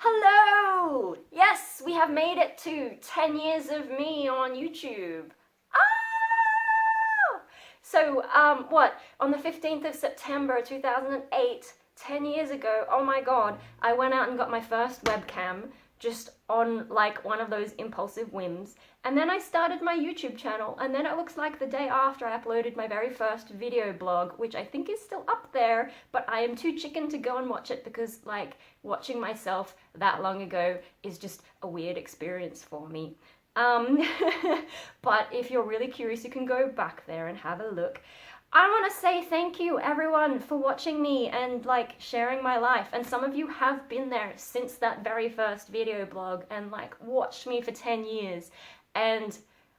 Hello! Yes, we have made it to 10 years of me on YouTube. Ah! So, on the 15th of September 2008, 10 years ago, oh my god, I went out and got my first webcam, just on like one of those impulsive whims, and then I started my YouTube channel, and then it looks like the day after I uploaded my very first video blog, which I think is still up there, but I am too chicken to go and watch it because, like, watching myself that long ago is just a weird experience for me. But if you're really curious, you can go back there and have a look. I want to say thank you, everyone, for watching me and, like, sharing my life. And some of you have been there since that very first video blog and, like, watched me for 10 years. And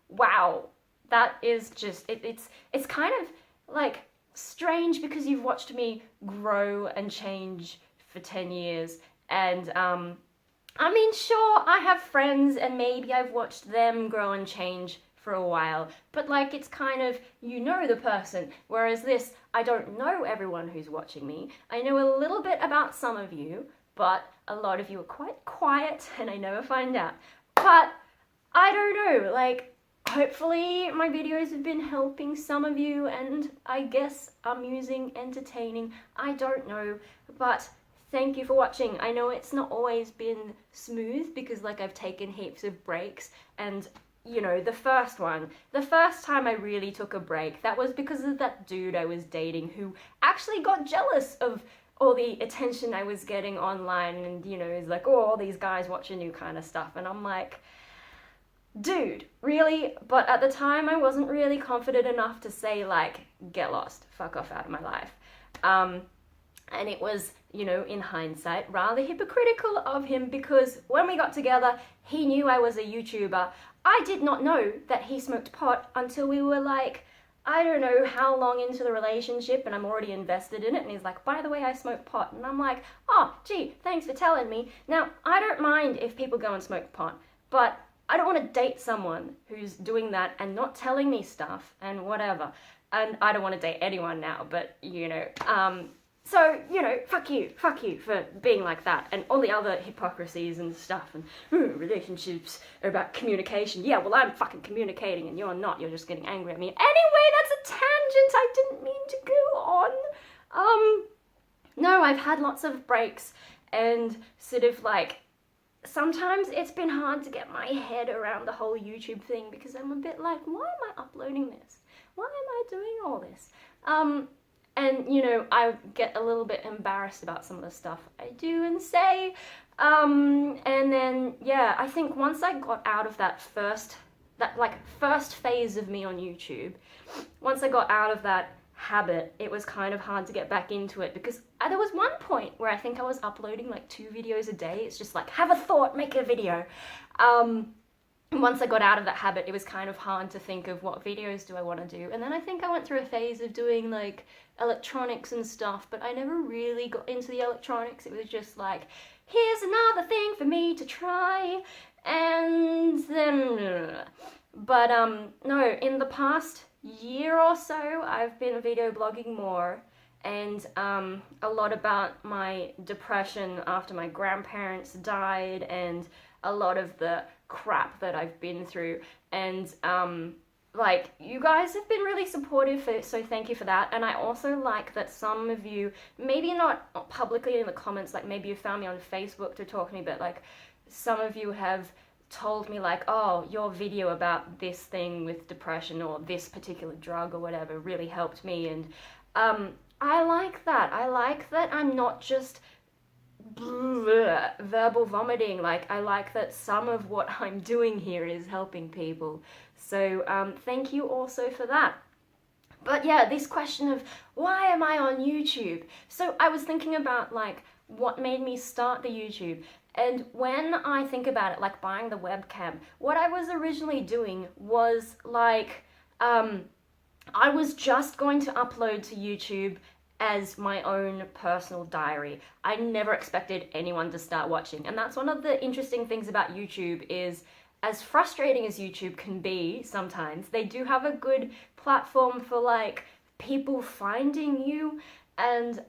wow, that is just, it's kind of, like, strange because you've watched me grow and change for 10 years. And, I mean, sure, I have friends and maybe I've watched them grow and change for a while, but like it's kind of, you know the person, whereas this, I don't know everyone who's watching me. I know a little bit about some of you, but a lot of you are quite quiet and I never find out. But I don't know, like, hopefully my videos have been helping some of you and I guess amusing, entertaining, I don't know, but thank you for watching. I know it's not always been smooth because, like, I've taken heaps of breaks, and you know, the first time I really took a break, that was because of that dude I was dating who actually got jealous of all the attention I was getting online, and, you know, is like, oh, all these guys watching you kind of stuff, and I'm like, dude, really? But at the time I wasn't really confident enough to say, like, get lost, fuck off out of my life. And it was, you know, in hindsight, rather hypocritical of him because when we got together, he knew I was a YouTuber. I did not know that he smoked pot until we were like, I don't know how long into the relationship and I'm already invested in it. And he's like, by the way, I smoke pot. And I'm like, oh, gee, thanks for telling me. Now, I don't mind if people go and smoke pot, but I don't want to date someone who's doing that and not telling me stuff and whatever. And I don't want to date anyone now, but, you know, so, you know, fuck you for being like that, and all the other hypocrisies and stuff, and relationships are about communication. Yeah, well, I'm fucking communicating and you're not, you're just getting angry at me. Anyway, that's a tangent I didn't mean to go on. No, I've had lots of breaks, and sort of like, sometimes it's been hard to get my head around the whole YouTube thing, because I'm a bit like, why am I uploading this? Why am I doing all this? And, you know, I get a little bit embarrassed about some of the stuff I do and say. And then, yeah, I think once I got out of that first phase of me on YouTube, once I got out of that habit, it was kind of hard to get back into it because there was one point where I think I was uploading like 2 videos a day. It's just like, have a thought, make a video. Once I got out of that habit, it was kind of hard to think of what videos do I want to do. And then I think I went through a phase of doing like electronics and stuff, but I never really got into the electronics. It was just like, here's another thing for me to try, and then, but no, in the past year or so, I've been video blogging more, and a lot about my depression after my grandparents died, and a lot of the crap that I've been through, and like, you guys have been really supportive, so thank you for that. And I also like that some of you, maybe not publicly in the comments, like maybe you found me on Facebook to talk to me, but like some of you have told me like, oh, your video about this thing with depression or this particular drug or whatever really helped me. And I like that. I like that I'm not just verbal vomiting. Like, I like that some of what I'm doing here is helping people. So thank you also for that. But yeah, this question of why am I on YouTube? So I was thinking about like what made me start the YouTube, and when I think about it, like buying the webcam, what I was originally doing was like I was just going to upload to YouTube as my own personal diary. I never expected anyone to start watching. And that's one of the interesting things about YouTube is, as frustrating as YouTube can be sometimes, they do have a good platform for like people finding you And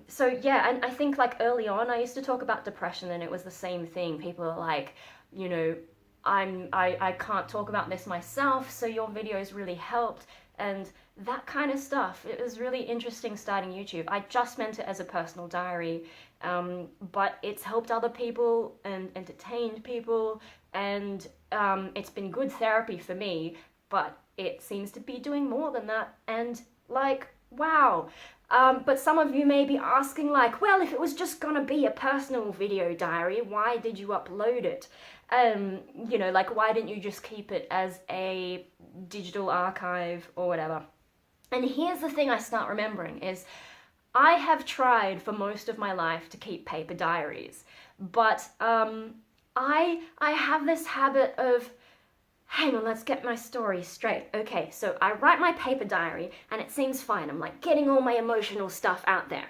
so yeah, and I think like early on I used to talk about depression and it was the same thing. People are like, you know, I can't talk about this myself, so your videos really helped, and that kind of stuff. It was really interesting starting YouTube. I just meant it as a personal diary, but it's helped other people and entertained people, and it's been good therapy for me, but it seems to be doing more than that, and like, wow. But some of you may be asking like, well, if it was just gonna be a personal video diary, why did you upload it? You know, like, why didn't you just keep it as a digital archive or whatever? And here's the thing I start remembering is I have tried for most of my life to keep paper diaries, but I have this habit of, hang on, let's get my story straight. Okay, so I write my paper diary and it seems fine. I'm like getting all my emotional stuff out there.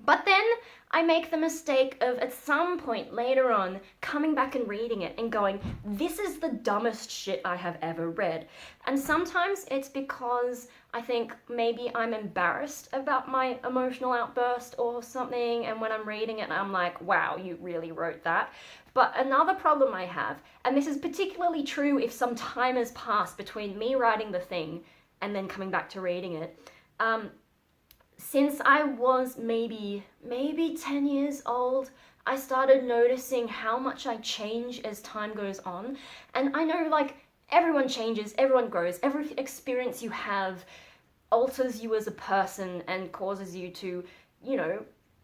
But then I make the mistake of at some point later on coming back and reading it and going, this is the dumbest shit I have ever read. And sometimes it's because I think maybe I'm embarrassed about my emotional outburst or something, and when I'm reading it I'm like, wow, you really wrote that. But another problem I have, and this is particularly true if some time has passed between me writing the thing and then coming back to reading it, since I was maybe 10 years old, I started noticing how much I change as time goes on. And I know, like, everyone changes, everyone grows, every experience you have alters you as a person and causes you to, you know,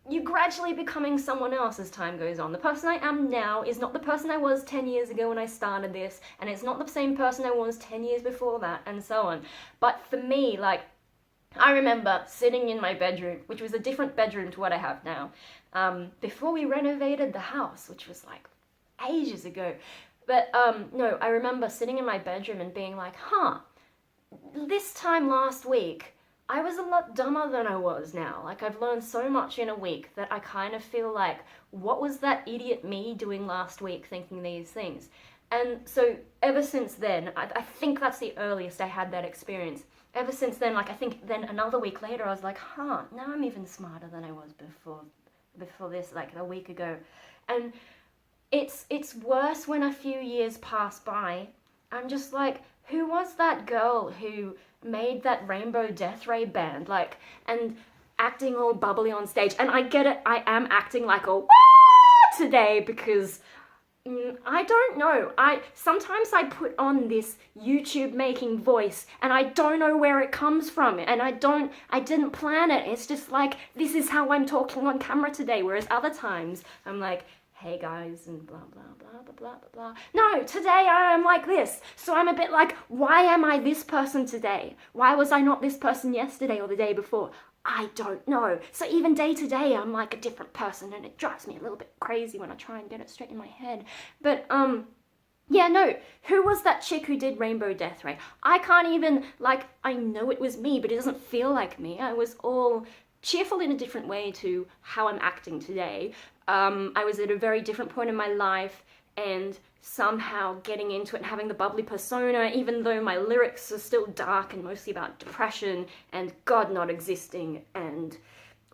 you gradually becoming someone else as time goes on. The person I am now is not the person I was 10 years ago when I started this, and it's not the same person I was 10 years before that, and so on. But for me, like, I remember sitting in my bedroom, which was a different bedroom to what I have now, before we renovated the house, which was like ages ago. But no, I remember sitting in my bedroom and being like, this time last week, I was a lot dumber than I was now. Like, I've learned so much in a week that I kind of feel like, what was that idiot me doing last week thinking these things? And so ever since then, I think that's the earliest I had that experience. Ever since then, like, I think then another week later, I was like, now I'm even smarter than I was before this, like a week ago. And it's worse when a few years pass by. I'm just like, who was that girl who made that Rainbow Death Ray band, like, and acting all bubbly on stage? And I get it, I am acting like a today because I don't know. Sometimes I put on this YouTube making voice and I don't know where it comes from, and I didn't plan it. It's just like, this is how I'm talking on camera today, whereas other times I'm like, hey guys, and blah blah blah blah blah blah blah. No, today I am like this. So I'm a bit like, why am I this person today? Why was I not this person yesterday or the day before? I don't know. So even day to day, I'm like a different person, and it drives me a little bit crazy when I try and get it straight in my head. But, yeah, no. Who was that chick who did Rainbow Death Ray? I can't even, like, I know it was me, but it doesn't feel like me. I was all cheerful in a different way to how I'm acting today. I was at a very different point in my life, and somehow getting into it and having the bubbly persona, even though my lyrics are still dark and mostly about depression and God not existing and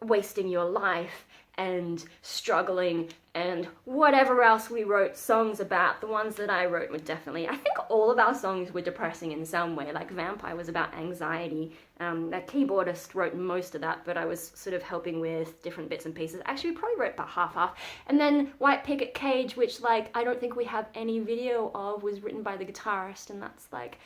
wasting your life and struggling and whatever else we wrote songs about. The ones that I wrote were definitely, I think all of our songs were depressing in some way. Like Vampire was about anxiety. That keyboardist wrote most of that, but I was sort of helping with different bits and pieces. Actually, we probably wrote about half. And then White Picket Cage, which, like, I don't think we have any video of, was written by the guitarist, and that's like,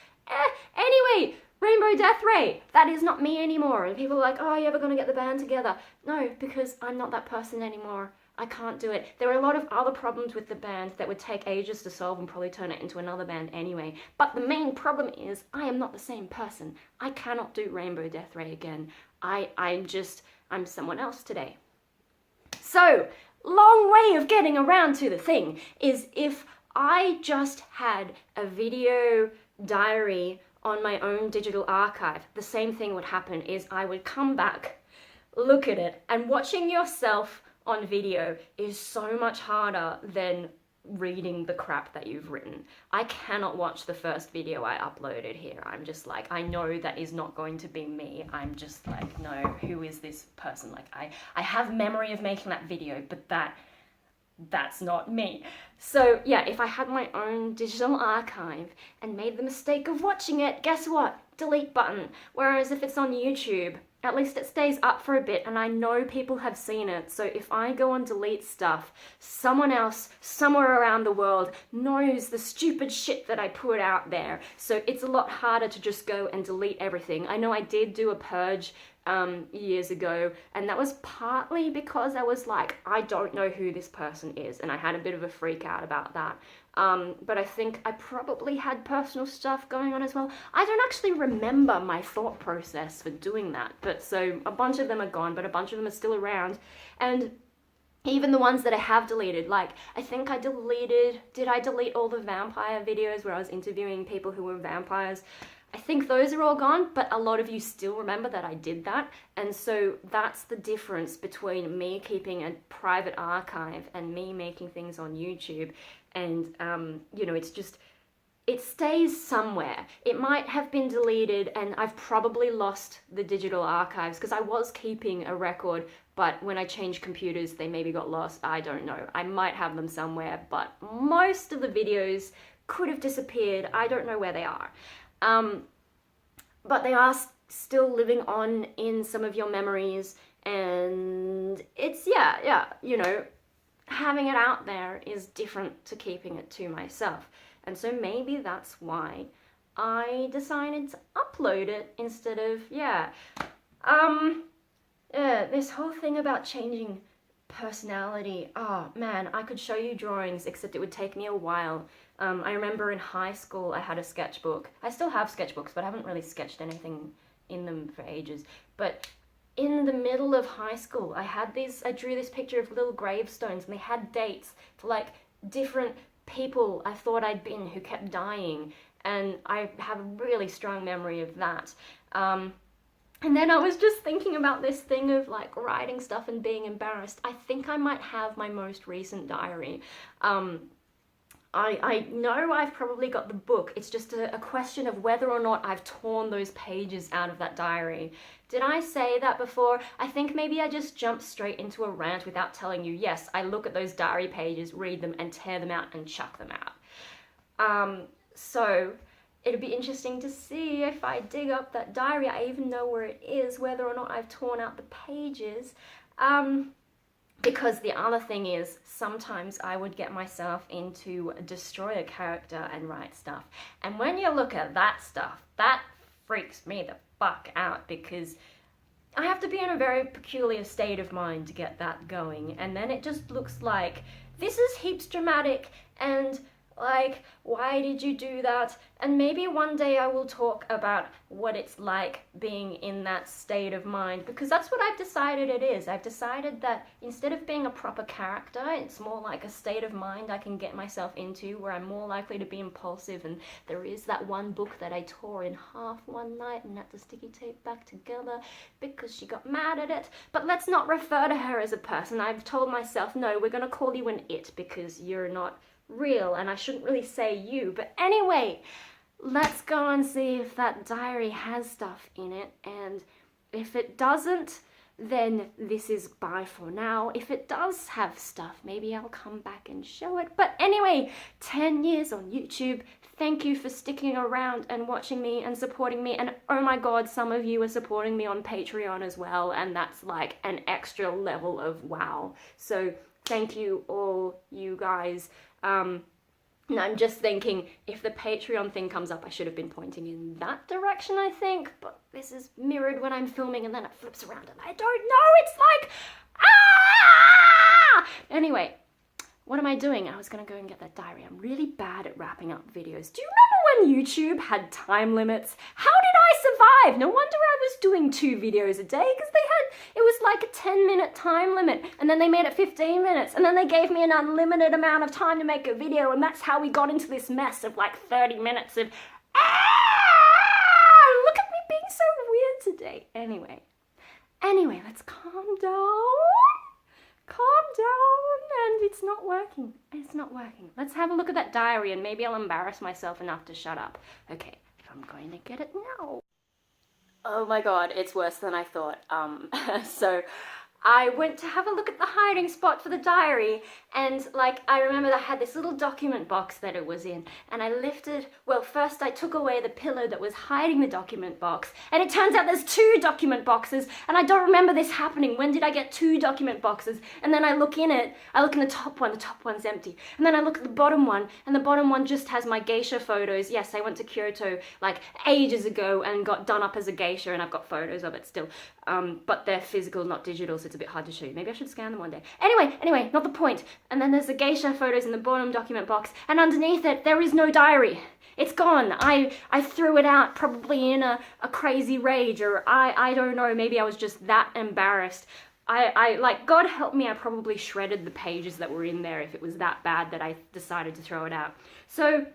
anyway, Rainbow Death Ray, that is not me anymore. And people are like, oh, are you ever gonna get the band together? No, because I'm not that person anymore. I can't do it. There are a lot of other problems with the band that would take ages to solve and probably turn it into another band anyway. But the main problem is I am not the same person. I cannot do Rainbow Death Ray again. I'm someone else today. So, long way of getting around to the thing is, if I just had a video diary on my own digital archive, the same thing would happen. Is I would come back, look at it, and watching yourself on video is so much harder than reading the crap that you've written. I cannot watch the first video I uploaded here. I'm just like, I know that is not going to be me. I'm just like, no, who is this person? Like, I have memory of making that video, but that's not me. So yeah, if I had my own digital archive and made the mistake of watching it, guess what? Delete button. Whereas if it's on YouTube, at least it stays up for a bit and I know people have seen it. So if I go and delete stuff, someone else somewhere around the world knows the stupid shit that I put out there. So it's a lot harder to just go and delete everything. I know I did do a purge years ago, and that was partly because I was like, I don't know who this person is, and I had a bit of a freak out about that. But I think I probably had personal stuff going on as well. I don't actually remember my thought process for doing that, but so a bunch of them are gone, but a bunch of them are still around. And even the ones that I have deleted, like, I think I deleted, did I delete all the vampire videos where I was interviewing people who were vampires? I think those are all gone, but a lot of you still remember that I did that. And so that's the difference between me keeping a private archive and me making things on YouTube. And, you know, it's just, it stays somewhere. It might have been deleted and I've probably lost the digital archives because I was keeping a record, but when I changed computers, they maybe got lost. I don't know. I might have them somewhere, but most of the videos could have disappeared. I don't know where they are. But they are still living on in some of your memories, and it's, yeah, you know, having it out there is different to keeping it to myself. And so maybe that's why I decided to upload it instead of, this whole thing about changing personality. Oh man, I could show you drawings, except it would take me a while. I remember in high school I had a sketchbook. I still have sketchbooks, but I haven't really sketched anything in them for ages. But in the middle of high school, I drew this picture of little gravestones, and they had dates for like different people I thought I'd been who kept dying, and I have a really strong memory of that. And then I was just thinking about this thing of like writing stuff and being embarrassed. I think I might have my most recent diary. I know I've probably got the book. It's just a question of whether or not I've torn those pages out of that diary. Did I say that before? I think maybe I just jumped straight into a rant without telling you, yes, I look at those diary pages, read them, and tear them out and chuck them out. So it'd be interesting to see if I dig up that diary. I even know where it is, whether or not I've torn out the pages. Because the other thing is, sometimes I would get myself into destroy a character and write stuff. And when you look at that stuff, that freaks me the fuck out, because I have to be in a very peculiar state of mind to get that going. And then it just looks like, this is heaps dramatic, and like, why did you do that? And maybe one day I will talk about what it's like being in that state of mind, because that's what I've decided it is. I've decided that instead of being a proper character, it's more like a state of mind I can get myself into where I'm more likely to be impulsive. And there is that one book that I tore in half one night and had to sticky tape back together because she got mad at it. But let's not refer to her as a person. I've told myself, no, we're going to call you an it because you're not real, and I shouldn't really say you. But anyway, let's go and see if that diary has stuff in it, and if it doesn't, then this is bye for now. If it does have stuff, maybe I'll come back and show it. But anyway, 10 years on YouTube. Thank you for sticking around and watching me and supporting me. And oh my god, some of you are supporting me on Patreon as well, and that's like an extra level of wow. So thank you all, you guys. And I'm just thinking, if the Patreon thing comes up, I should have been pointing in that direction, I think. But this is mirrored when I'm filming, and then it flips around, and I don't know. It's like, ah! Anyway, what am I doing? I was going to go and get that diary. I'm really bad at wrapping up videos. Do you remember when YouTube had time limits? How did I survive? No wonder I was doing 2 videos a day, because it was like a 10-minute time limit, and then they made it 15 minutes, and then they gave me an unlimited amount of time to make a video, and that's how we got into this mess of like 30 minutes of, look at me being so weird today. Anyway, let's calm down, and be it's not working. It's not working. Let's have a look at that diary and maybe I'll embarrass myself enough to shut up. Okay, I'm going to get it now. Oh my god, it's worse than I thought. So I went to have a look at the hiding spot for the diary, and like I remember I had this little document box that it was in, and I lifted, well, first I took away the pillow that was hiding the document box, and it turns out there's 2 document boxes, and I don't remember this happening. When did I get 2 document boxes? And then I look in the top one's empty, and then I look at the bottom one, and the bottom one just has my geisha photos. Yes, I went to Kyoto like ages ago and got done up as a geisha, and I've got photos of it still, but they're physical, not digital, so it's a bit hard to show you. Maybe I should scan them one day. Anyway, not the point. And then there's the geisha photos in the bottom document box, and underneath it, there is no diary. It's gone. I threw it out probably in a crazy rage, or I don't know, maybe I was just that embarrassed. I like, God help me, I probably shredded the pages that were in there if it was that bad that I decided to throw it out. So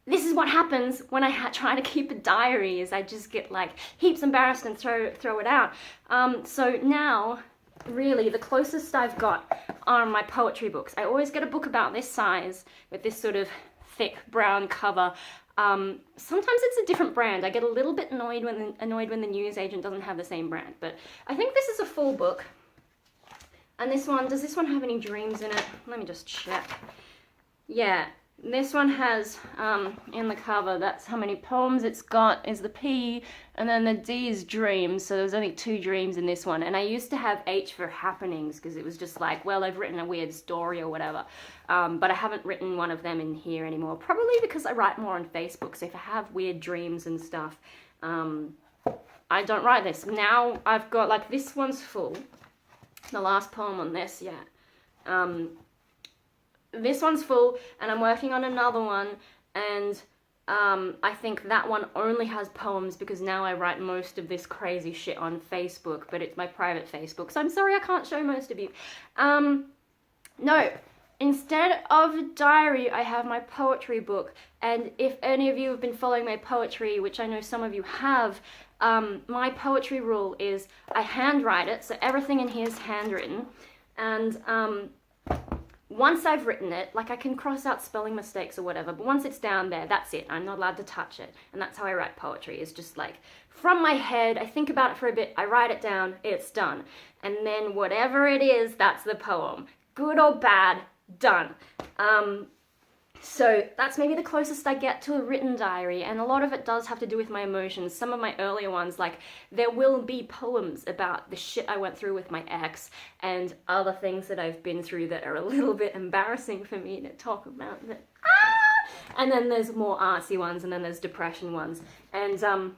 this is what happens when I try to keep a diary, is I just get like heaps embarrassed and throw it out. So now, really, the closest I've got are my poetry books. I always get a book about this size with this sort of thick brown cover. Sometimes it's a different brand. I get a little bit annoyed when the newsagent doesn't have the same brand, but I think this is a full book. And this one, does this one have any dreams in it? Let me just check. Yeah. This one has, in the cover, that's how many poems it's got, is the P, and then the D is dreams, so there's only 2 dreams in this one. And I used to have H for happenings, because it was just like, well, I've written a weird story or whatever, but I haven't written one of them in here anymore, probably because I write more on Facebook, so if I have weird dreams and stuff, I don't write this. Now I've got, like, this one's full, the last poem on this, yeah. This one's full, and I'm working on another one, and I think that one only has poems because now I write most of this crazy shit on Facebook, but it's my private Facebook, so I'm sorry I can't show most of you. No, instead of a diary, I have my poetry book, and if any of you have been following my poetry, which I know some of you have, my poetry rule is I handwrite it, so everything in here is handwritten, and once I've written it, like I can cross out spelling mistakes or whatever, but once it's down there, that's it. I'm not allowed to touch it. And that's how I write poetry. It's just like, from my head, I think about it for a bit, I write it down, it's done. And then whatever it is, that's the poem. Good or bad, done. So that's maybe the closest I get to a written diary, and a lot of it does have to do with my emotions. Some of my earlier ones, like, there will be poems about the shit I went through with my ex and other things that I've been through that are a little bit embarrassing for me to talk about. And then there's more artsy ones, and then there's depression ones. And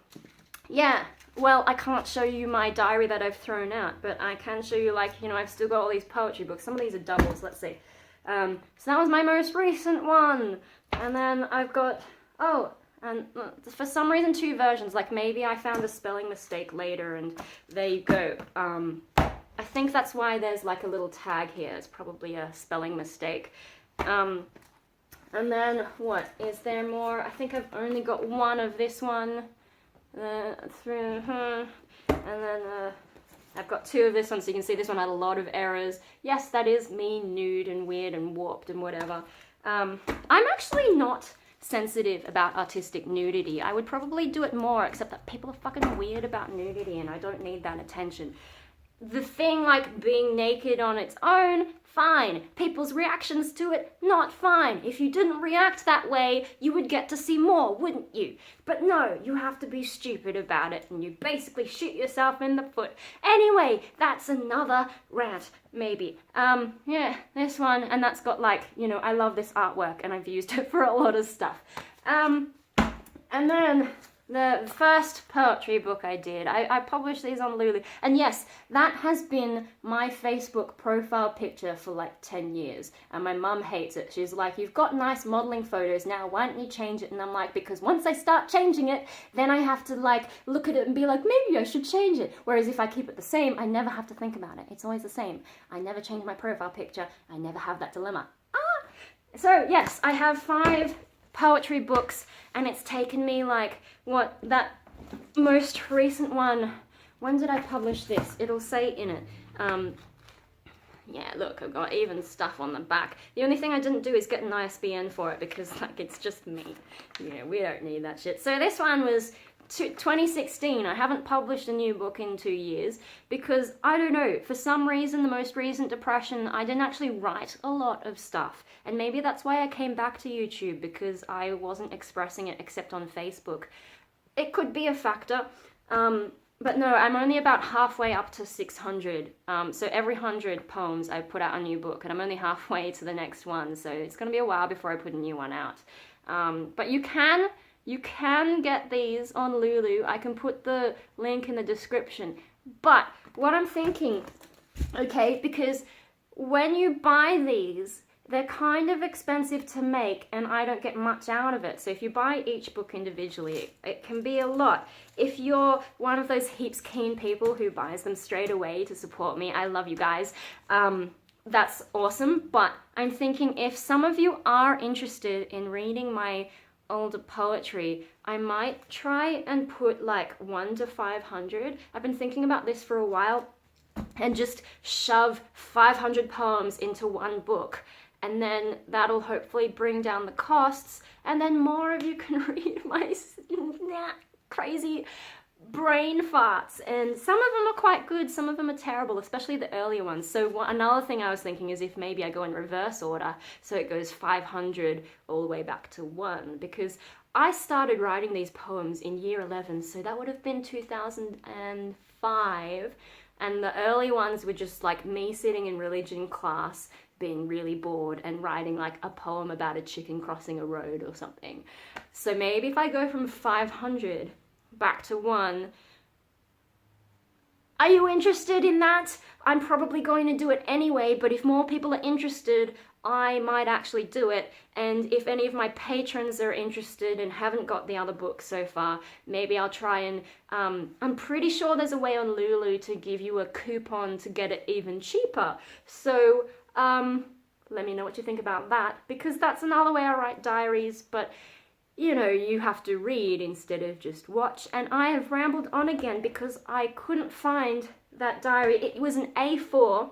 yeah, well, I can't show you my diary that I've thrown out, but I can show you, like, you know, I've still got all these poetry books. Some of these are doubles, let's see. So that was my most recent one, and then I've got, oh, and for some reason 2 versions, like maybe I found a spelling mistake later, and there you go. I think that's why there's like a little tag here. It's probably a spelling mistake. And then, what, is there more? I think I've only got one of this one, and then, I've got 2 of this one, so you can see this one had a lot of errors. Yes, that is me, nude and weird and warped and whatever. I'm actually not sensitive about artistic nudity. I would probably do it more, except that people are fucking weird about nudity and I don't need that attention. The thing, like, being naked on its own, fine. People's reactions to it, not fine. If you didn't react that way, you would get to see more, wouldn't you? But no, you have to be stupid about it, and you basically shoot yourself in the foot. Anyway, that's another rant, maybe. Yeah, this one, and that's got, like, you know, I love this artwork, and I've used it for a lot of stuff. And then the first poetry book I did, I published these on Lulu, and yes, that has been my Facebook profile picture for like 10 years, and my mum hates it. She's like, you've got nice modeling photos now, why don't you change it? And I'm like, because once I start changing it, then I have to like look at it and be like, maybe I should change it. Whereas if I keep it the same, I never have to think about it. It's always the same. I never change my profile picture. I never have that dilemma. So yes, I have 5 poetry books, and it's taken me like, what, that most recent one, when did I publish this? It'll say in it, Yeah, look, I've got even stuff on the back. The only thing I didn't do is get an ISBN for it because, like, it's just me. Yeah, we don't need that shit. So this one was 2016. I haven't published a new book in 2 years because, I don't know, for some reason, the most recent depression, I didn't actually write a lot of stuff. And maybe that's why I came back to YouTube, because I wasn't expressing it except on Facebook. It could be a factor. But no, I'm only about halfway up to 600. So every 100 poems I put out a new book, and I'm only halfway to the next one. So it's going to be a while before I put a new one out. But you can get these on Lulu. I can put the link in the description. But what I'm thinking, okay, because when you buy these, they're kind of expensive to make, and I don't get much out of it. So if you buy each book individually, it can be a lot. If you're one of those heaps keen people who buys them straight away to support me, I love you guys. That's awesome. But I'm thinking if some of you are interested in reading my older poetry, I might try and put like 1 to 500. I've been thinking about this for a while, and just shove 500 poems into one book. And then that'll hopefully bring down the costs, and then more of you can read my crazy brain farts. And some of them are quite good, some of them are terrible, especially the earlier ones. So another thing I was thinking is if maybe I go in reverse order, so it goes 500 all the way back to 1, because I started writing these poems in year 11, so that would have been 2005, and the early ones were just like me sitting in religion class being really bored and writing like a poem about a chicken crossing a road or something. So maybe if I go from 500 back to 1, are you interested in that? I'm probably going to do it anyway, but if more people are interested, I might actually do it. And if any of my patrons are interested and haven't got the other book so far, maybe I'll try and, I'm pretty sure there's a way on Lulu to give you a coupon to get it even cheaper. So, let me know what you think about that, because that's another way I write diaries, but you know, you have to read instead of just watch. And I have rambled on again because I couldn't find that diary. It was an A4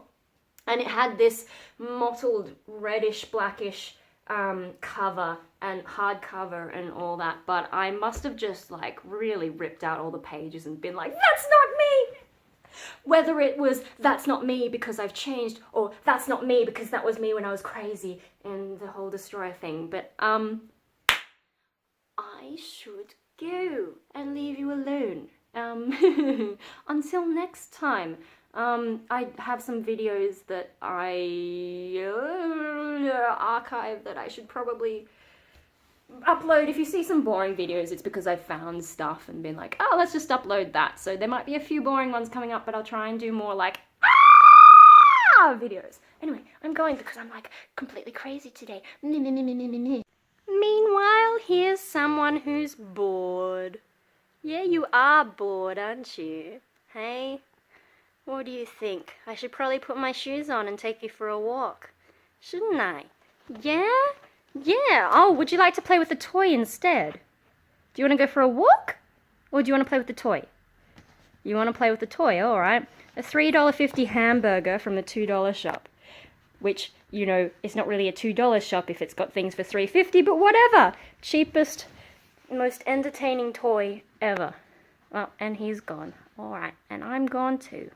and it had this mottled reddish blackish cover and hardcover and all that, but I must have just like really ripped out all the pages and been like, that's not me! Whether it was, that's not me because I've changed, or that's not me because that was me when I was crazy, and the whole destroyer thing. But, I should go and leave you alone. Until next time. I have some videos that I archive that I should probably upload. If you see some boring videos, it's because I've found stuff and been like, oh, let's just upload that. So there might be a few boring ones coming up, but I'll try and do more like videos. Anyway, I'm going because I'm like completely crazy today. Meanwhile, here's someone who's bored. Yeah, you are bored, aren't you? Hey? What do you think? I should probably put my shoes on and take you for a walk. Shouldn't I? Yeah? Yeah. Oh, would you like to play with the toy instead? Do you want to go for a walk? Or do you want to play with the toy? You want to play with the toy, alright. A $3.50 hamburger from the $2 shop. Which, you know, it's not really a $2 shop if it's got things for $3.50, but whatever. Cheapest, most entertaining toy ever. Well, and he's gone. Alright, and I'm gone too.